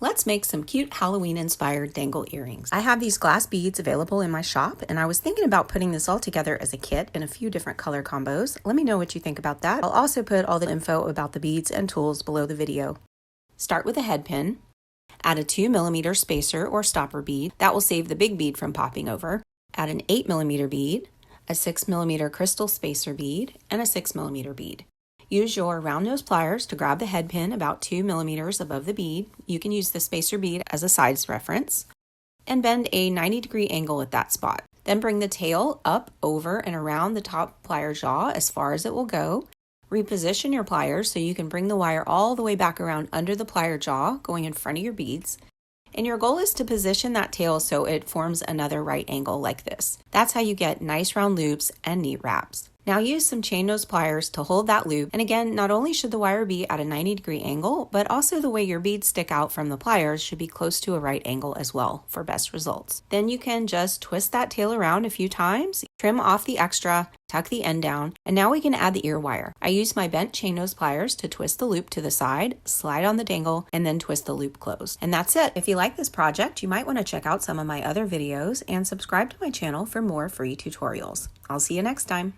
Let's make some cute Halloween-inspired dangle earrings. I have these glass beads available in my shop, and I was thinking about putting this all together as a kit in a few different color combos. Let me know what you think about that. I'll also put all the info about the beads and tools below the video. Start with a head pin. Add a 2mm spacer or stopper bead. That will save the big bead from popping over. Add an 8mm bead, a 6mm crystal spacer bead, and a 6mm bead. Use your round nose pliers to grab the head pin about 2mm above the bead. You can use the spacer bead as a size reference. And bend a 90-degree angle at that spot. Then bring the tail up, over, and around the top plier jaw as far as it will go. Reposition your pliers so you can bring the wire all the way back around under the plier jaw, going in front of your beads. And your goal is to position that tail so it forms another right angle like this. That's how you get nice round loops and neat wraps. Now use some chain nose pliers to hold that loop, and again, not only should the wire be at a 90-degree angle, but also the way your beads stick out from the pliers should be close to a right angle as well for best results. Then you can just twist that tail around a few times, trim off the extra, tuck the end down, and now we can add the ear wire. I use my bent chain nose pliers to twist the loop to the side, slide on the dangle, and then twist the loop closed. And that's it. If you like this project, you might want to check out some of my other videos and subscribe to my channel for more free tutorials. I'll see you next time.